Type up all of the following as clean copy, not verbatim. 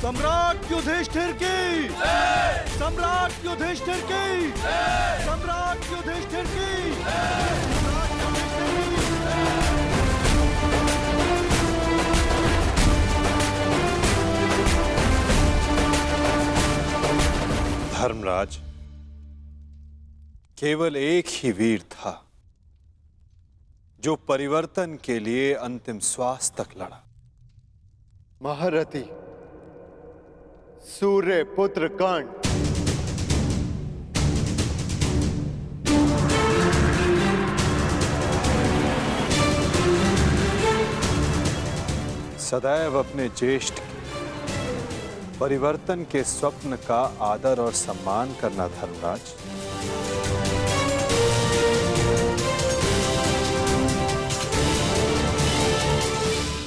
सम्राट युधिष्ठिर की, सम्राट युधिष्ठिर की, सम्राट युधिष्ठिर की, सम्राट युधिष्ठिर की। धर्मराज, केवल एक ही वीर था जो परिवर्तन के लिए अंतिम श्वास तक लड़ा। महारथी सूर्य पुत्र कर्ण। सदैव अपने ज्येष्ठ के परिवर्तन के स्वप्न का आदर और सम्मान करना धर्मराज।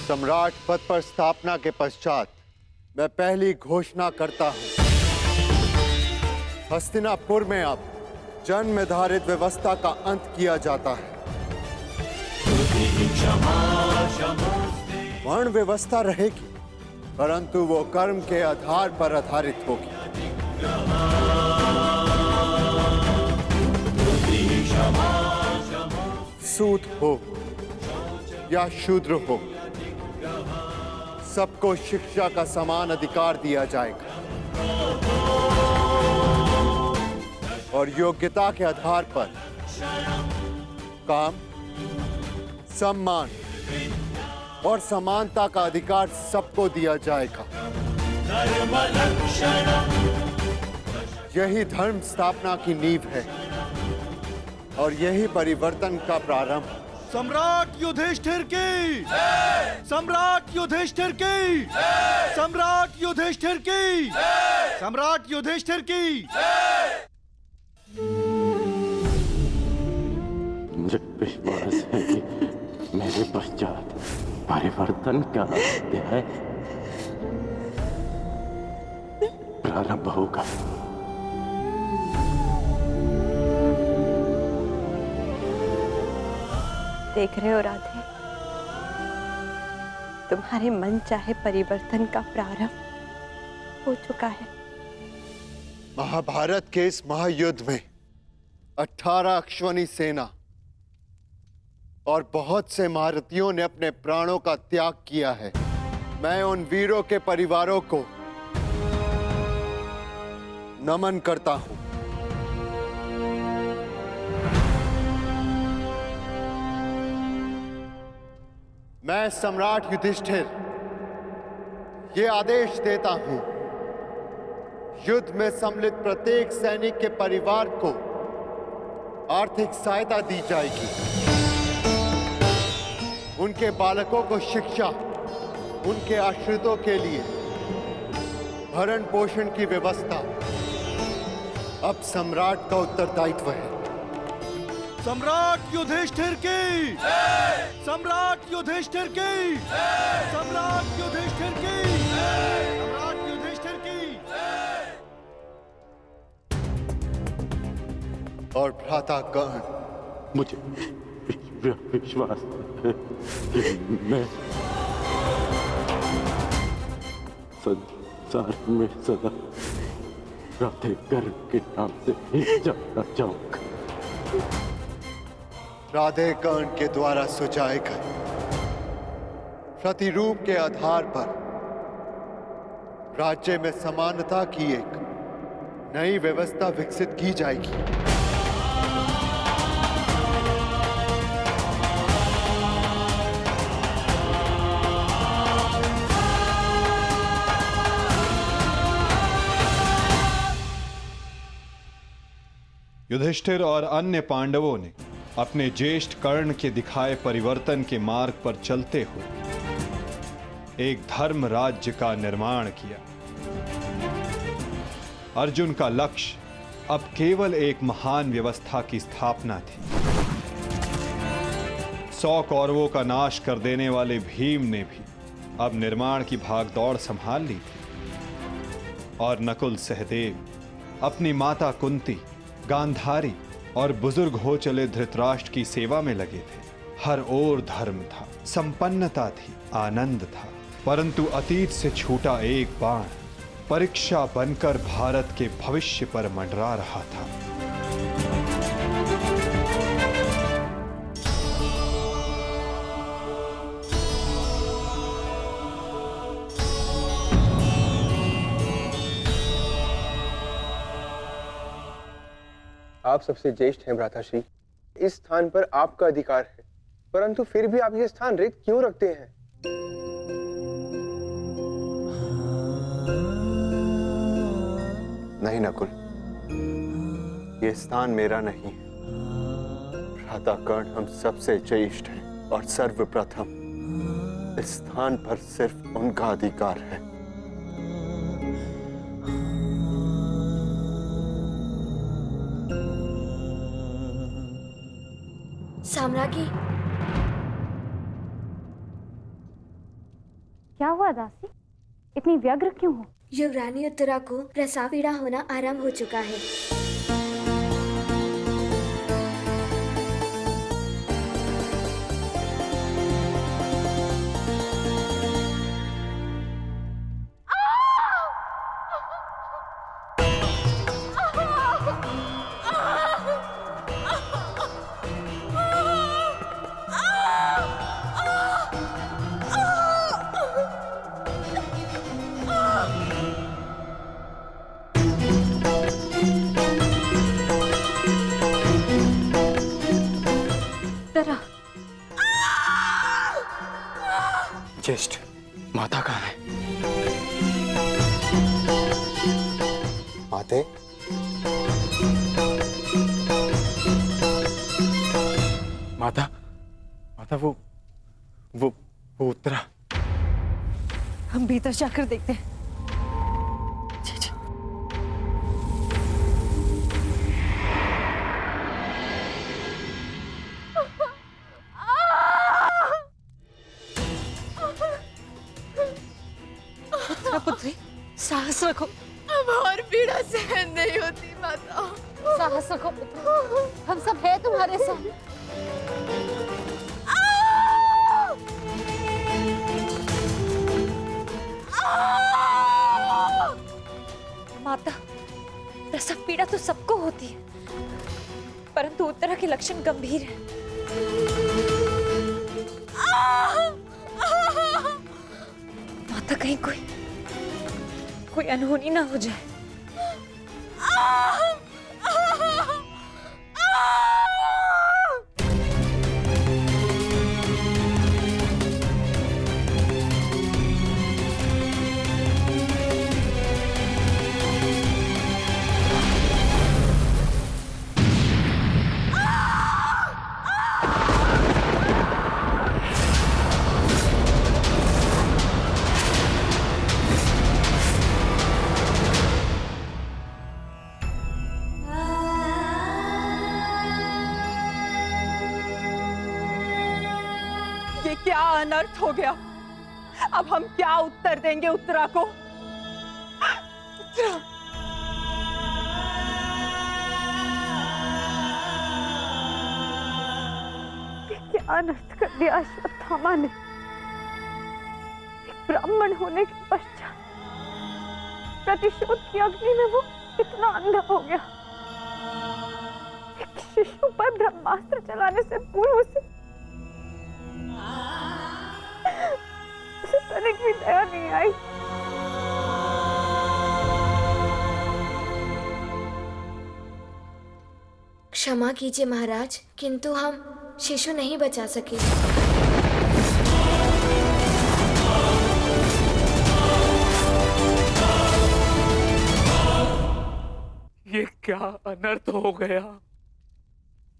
सम्राट पद पर स्थापना के पश्चात मैं पहली घोषणा करता हूं, हस्तिनापुर में अब जन्म निर्धारित व्यवस्था का अंत किया जाता है। वर्ण व्यवस्था रहेगी, परंतु वो कर्म के आधार पर आधारित होगी। सूत हो या शूद्र हो, सबको शिक्षा का समान अधिकार दिया जाएगा और योग्यता के आधार पर काम, सम्मान और समानता का अधिकार सबको दिया जाएगा। यही धर्म स्थापना की नींव है और यही परिवर्तन का प्रारंभ। सम्राट युधिष्ठिर की, सम्राट युधिष्ठिर की, सम्राट युधिष्ठिर की, सम्राट युधिष्ठिर की। मुझे विश्वास है कि मेरे पश्चात परिवर्तन का अध्याय प्रारंभ होगा। देख रहे हो राधे, तुम्हारे मन चाहे परिवर्तन का प्रारंभ हो चुका है। महाभारत के इस महायुद्ध में 18 अश्वनी सेना और बहुत से महारथियों ने अपने प्राणों का त्याग किया है। मैं उन वीरों के परिवारों को नमन करता हूं। मैं सम्राट युधिष्ठिर ये आदेश देता हूं, युद्ध में सम्मिलित प्रत्येक सैनिक के परिवार को आर्थिक सहायता दी जाएगी। उनके बालकों को शिक्षा, उनके आश्रितों के लिए भरण पोषण की व्यवस्था अब सम्राट का उत्तरदायित्व है। सम्राट युधिष्ठिर की, सम्राट युधिष्ठिर की, सम्राट युधिष्ठिर की, सम्राट युधिष्ठिर की। और भ्राता कर्ण, मुझे विश्वास है कि मैं संसार में सदा राधे कर्ण के नाम से ही जाना चाहूंगा। राधे कर्ण के द्वारा सुझाए गए प्रतिरूप के आधार पर राज्य में समानता की एक नई व्यवस्था विकसित की जाएगी। युधिष्ठिर और अन्य पांडवों ने अपने ज्येष्ठ कर्ण के दिखाए परिवर्तन के मार्ग पर चलते हुए एक धर्म राज्य का निर्माण किया। अर्जुन का लक्ष्य अब केवल एक महान व्यवस्था की स्थापना थी। 100 कौरवों का नाश कर देने वाले भीम ने भी अब निर्माण की भागदौड़ संभाल ली थी और नकुल सहदेव अपनी माता कुंती, गांधारी और बुजुर्ग हो चले धृतराष्ट्र की सेवा में लगे थे। हर ओर धर्म था, संपन्नता थी, आनंद था, परंतु अतीत से छूटा एक बाण परीक्षा बनकर भारत के भविष्य पर मंडरा रहा था। आप सबसे ज्येष्ठ हैं भ्राताश्री। इस स्थान पर आपका अधिकार है, परंतु फिर भी आप ये स्थान रिक्त क्यों रखते हैं? नहीं नकुल, ये स्थान मेरा नहीं। भ्राता कर्ण हम सबसे ज्येष्ठ हैं और सर्वप्रथम इस स्थान पर सिर्फ उनका अधिकार है। साम्राज्ञी, क्या हुआ दासी? इतनी व्यग्र क्यों हो? युवरानी उत्तरा को प्रसव पीड़ा होना आरंभ हो चुका है। ज्येष्ठ, माता कहाँ है? माते? माता, माता वो उत्तरा। हम भीतर जाकर देखते हैं। पुत्री, साहस रखो। अब और पीड़ा सहन नहीं होती माता। साहस रखो पुत्री, हम सब हैं तुम्हारे साथ। माता, प्रसव पीड़ा तो सबको होती है, परंतु उत्तरा के लक्षण गंभीर हैं। माता, कहीं कोई अनहोनी ना हो जाए। ये क्या अनर्थ हो गया? अब हम क्या उत्तर देंगे उत्तरा को? उत्तरा, ये क्या अनर्थ कर दिया अश्वत्थामा ने? एक ब्राह्मण होने के पश्चात प्रतिशोध की अग्नि में वो इतना अंधा हो गया। एक शिशु पर ब्रह्मास्त्र चलाने से पूर्व उसे तनिक भी दया नहीं आई। क्षमा कीजिए महाराज, किंतु हम शिशु नहीं बचा सके। ये क्या अनर्थ हो गया?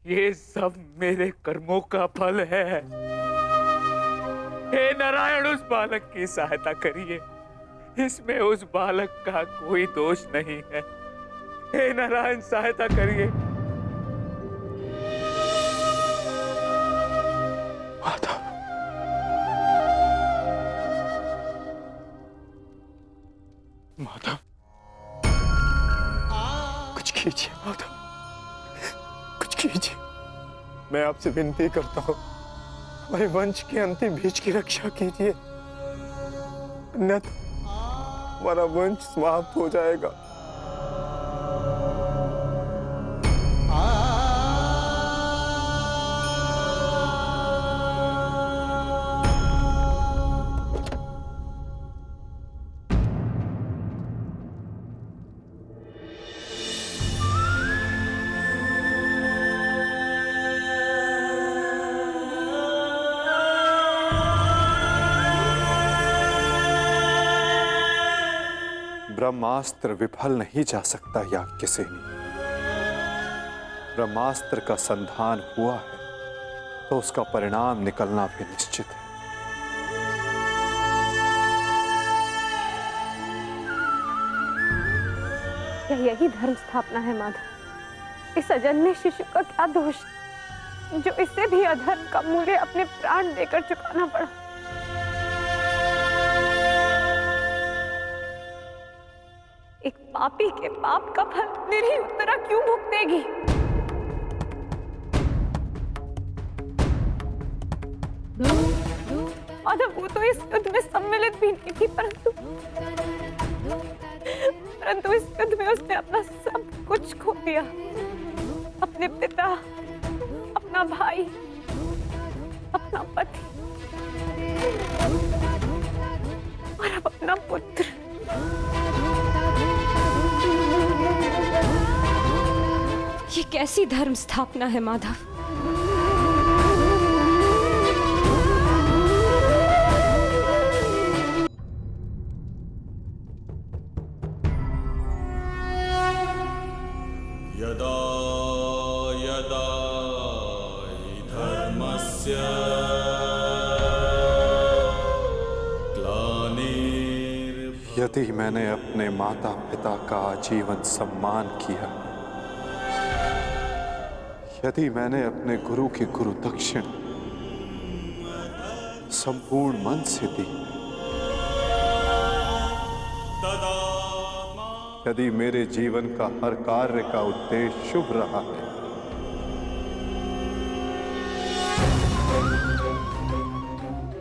ये सब मेरे कर्मों का फल है। हे नारायण, उस बालक की सहायता करिए। इसमें उस बालक का कोई दोष नहीं है। हे नारायण, सहायता करिए। माता, माता, कुछ कीजिए माता, कुछ कीजिए। मैं आपसे विनती करता हूँ, हमारे वंश के अंतिम बीज की रक्षा कीजिए। हमारा वंश समाप्त हो जाएगा। ब्रह्मास्त्र विफल नहीं जा सकता याज्ञसेनी। ब्रह्मास्त्र का संधान हुआ है तो उसका परिणाम निकलना भी निश्चित है। क्या यही धर्म स्थापना है माधव? इस अजन्मे शिशु का क्या दोष जो इससे भी अधर्म का मूल्य अपने प्राण देकर चुकाना पड़ा? एक पापी के पाप का फल निरीह उत्तरा क्यों भुगतेगी? माधव, वो तो इस युद्ध में सम्मिलित भी नहीं थी, परंतु इस युद्ध में उसने अपना सब कुछ खो दिया। अपने पिता, अपना भाई, अपना पति और अब अपना पुत्र। ये कैसी धर्म स्थापना है माधव? यदा यदा हि धर्मस्य यदि मैंने अपने माता पिता का आजीवन सम्मान किया, यदि मैंने अपने गुरु की गुरु दक्षिण संपूर्ण मन से दी, यदि मेरे जीवन का हर कार्य का उद्देश्य शुभ रहा है,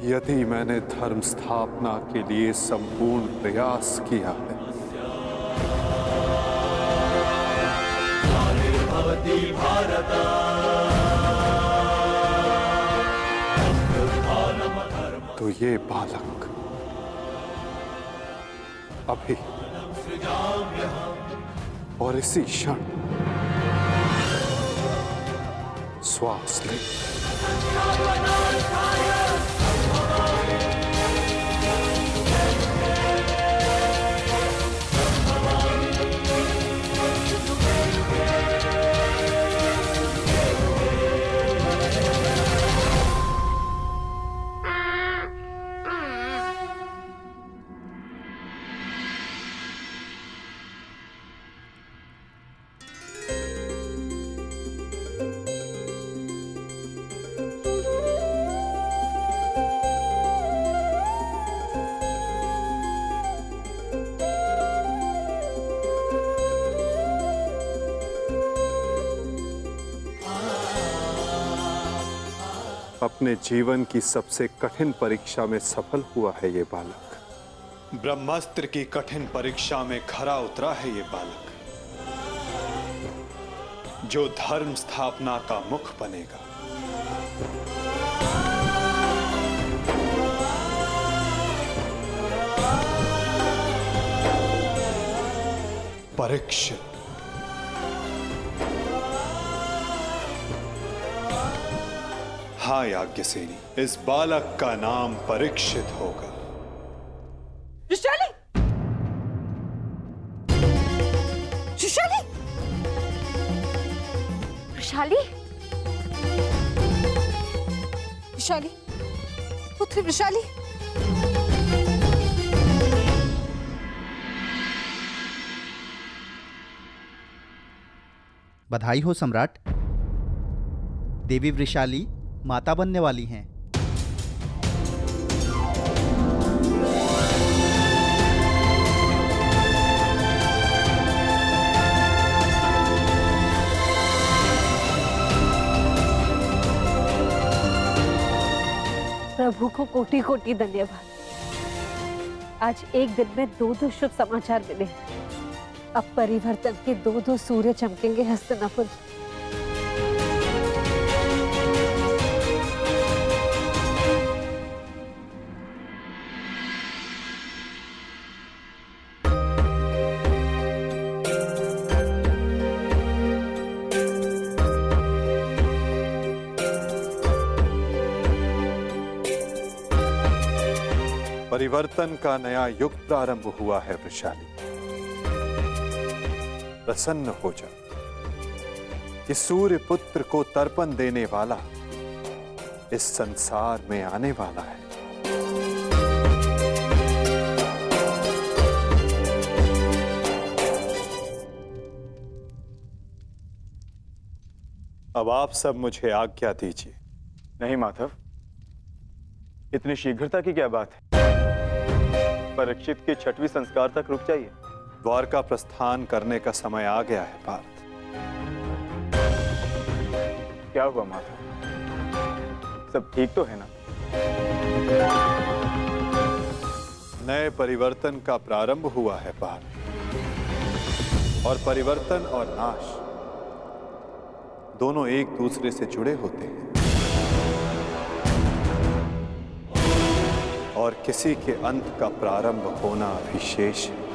यदि मैंने धर्म स्थापना के लिए संपूर्ण प्रयास किया है, तो ये बालक अभी और इसी क्षण श्वास ले। अपने जीवन की सबसे कठिन परीक्षा में सफल हुआ है ये बालक। ब्रह्मास्त्र की कठिन परीक्षा में खरा उतरा है ये बालक, जो धर्म स्थापना का मुख बनेगा। परीक्षित। हाँ याज्ञसेनी, इस बालक का नाम परीक्षित होगा। वृषाली! वृषाली! वृषाली! वृषाली! पुत्री वृषाली! बधाई हो सम्राट। देवी वृषाली माता बनने वाली हैं। प्रभु को कोटि कोटि धन्यवाद। आज एक दिन में 2 शुभ समाचार मिले। अब परिवर्तन के 2 सूर्य चमकेंगे हस्तिनापुर। परिवर्तन का नया युग प्रारंभ हुआ है वृषाली। प्रसन्न हो जा कि सूर्य पुत्र को तर्पण देने वाला इस संसार में आने वाला है। अब आप सब मुझे आज्ञा दीजिए। नहीं माधव, इतनी शीघ्रता की क्या बात है? परीक्षित के 6वें संस्कार तक रुक जाइए। द्वारका प्रस्थान करने का समय आ गया है पार्थ। क्या हुआ माधव? सब ठीक तो है ना? नए परिवर्तन का प्रारंभ हुआ है पार्थ, और परिवर्तन और नाश दोनों एक दूसरे से जुड़े होते हैं, और किसी के अंत का प्रारंभ होना अभी शेष है।